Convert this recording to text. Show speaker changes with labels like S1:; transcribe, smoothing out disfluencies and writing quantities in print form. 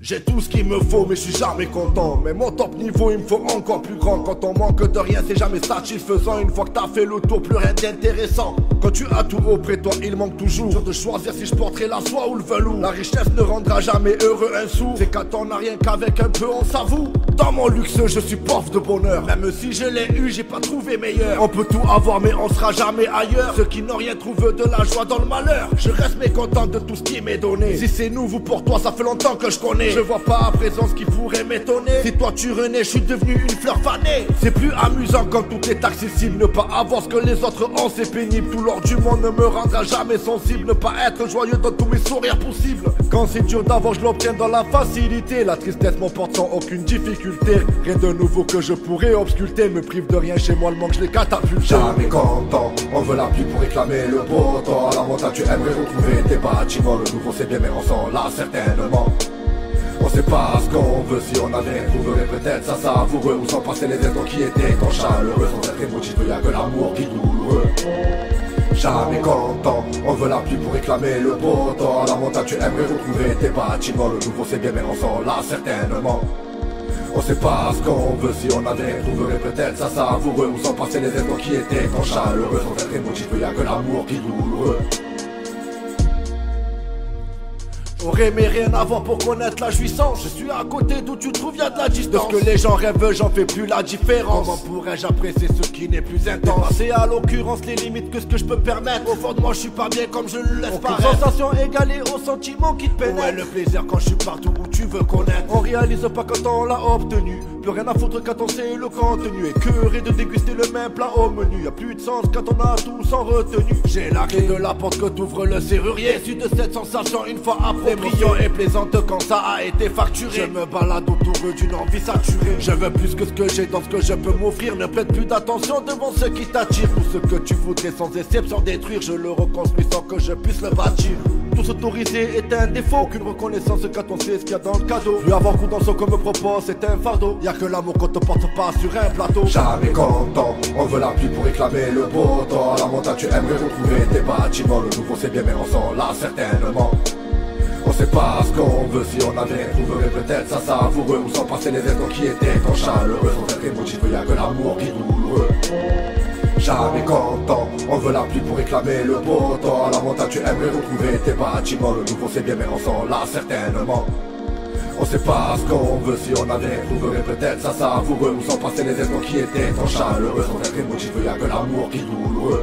S1: J'ai tout ce qu'il me faut mais je suis jamais content. Mais mon top niveau il me faut encore plus grand. Quand on manque de rien c'est jamais satisfaisant. Une fois que t'as fait le tour plus rien d'intéressant. Quand tu as tout auprès de toi il manque toujours de choisir si je porterai la soie ou le velours. La richesse ne rendra jamais heureux un sou. C'est quand on n'a rien qu'avec un peu on s'avoue. Dans mon luxe je suis pauvre de bonheur. Même si je l'ai eu j'ai pas trouvé meilleur. On peut tout avoir mais on sera jamais ailleurs. Ceux qui n'ont rien trouvent de la joie dans le malheur. Je reste mécontent de tout ce qui m'est donné. Si c'est nouveau pour toi ça fait longtemps que je connais. Je vois pas à présent ce qui pourrait m'étonner. Si toi tu renais, je suis devenu une fleur fanée. C'est plus amusant quand tout est accessible. Ne pas avoir ce que les autres ont c'est pénible. Tout l'or du monde ne me rendra jamais sensible. Ne pas être joyeux dans tous mes sourires possibles. Quand c'est dur d'avoir je l'obtiens dans la facilité. La tristesse m'emporte sans aucune difficulté. Rien de nouveau que je pourrais obsculter. Me prive de rien chez moi le manque je l'ai catapulté.
S2: Jamais content, on veut la pluie pour réclamer le beau temps. À la montagne tu aimerais retrouver tes bâtiments. Le nouveau c'est bien mais on s'en lasse certainement. On sait pas ce qu'on veut, si on avait rien trouverait peut-être ça savoureux. Où sont passés les instants qui étaient tant chaleureux. Sans être émotif, y'a que l'amour qui est douloureux. Jamais content, on veut la pluie pour réclamer le beau temps. À la montagne tu aimerais retrouver tes bâtiments. Le nouveau c'est bien mais on s'en lasse certainement. On sait pas ce qu'on veut, si on avait rien trouverait peut-être ça savoureux. Où sont passés les instants qui étaient tant chaleureux. Sans être émotif, y'a que l'amour qui est douloureux.
S1: Aurait aimé rien avoir pour connaître la jouissance. Je suis à côté d'où tu trouves y'a de la distance. De ce que les gens rêvent j'en fais plus la différence. Comment pourrais-je apprécier ce qui n'est plus intense? C'est à l'occurrence les limites que ce que je peux permettre. Au fond de moi je suis pas bien comme je le laisse paraître. Sensation égalée au sentiment qui te pénètre. Ouais le plaisir quand je suis partout où tu veux connaître. On réalise pas quand on l'a obtenu. Plus rien à foutre quand on sait le contenu. Écœuré de déguster le même plat au menu. Y'a plus de sens quand on a tout sans retenue. J'ai la clé de la porte que t'ouvre le serrurier. Issu de cette sensation une fois après. L'émotion est plaisante quand ça a été facturé. Je me balade autour d'une envie saturée. Je veux plus que ce que j'ai dans ce que je peux m'offrir. Ne prête plus d'attention devant ce qui t'attire. Tout ce que tu voudrais sans exception détruire. Je le reconstruis sans que je puisse le bâtir. Tout s'autoriser est un défaut. Aucune reconnaissance quand on sait ce qu'il y a dans le cadeau. Plus avoir coup dans ce qu'on me propose c'est un fardeau. Y'a que l'amour qu'on te porte pas sur un plateau.
S2: Jamais content, on veut la pluie pour réclamer le beau temps. À la montagne tu aimerais retrouver tes bâtiments. Le nouveau c'est bien mais on s'en lasse certainement. On sait pas ce qu'on veut, si on avait rien trouverait peut-être ça savoureux. Où sont passés les instants qui étaient tant chaleureux. Sans être émotif, y'a que l'amour qui est douloureux. Jamais content, on veut la pluie pour réclamer le beau temps. À la montagne tu aimerais retrouver tes bâtiments. Le nouveau c'est bien mais on s'en lasse certainement. On sait pas ce qu'on veut, si on avait rien trouverait peut-être ça savoureux. Où sont passés les instants qui étaient tant chaleureux. Sans être émotif, y'a que l'amour qui est douloureux.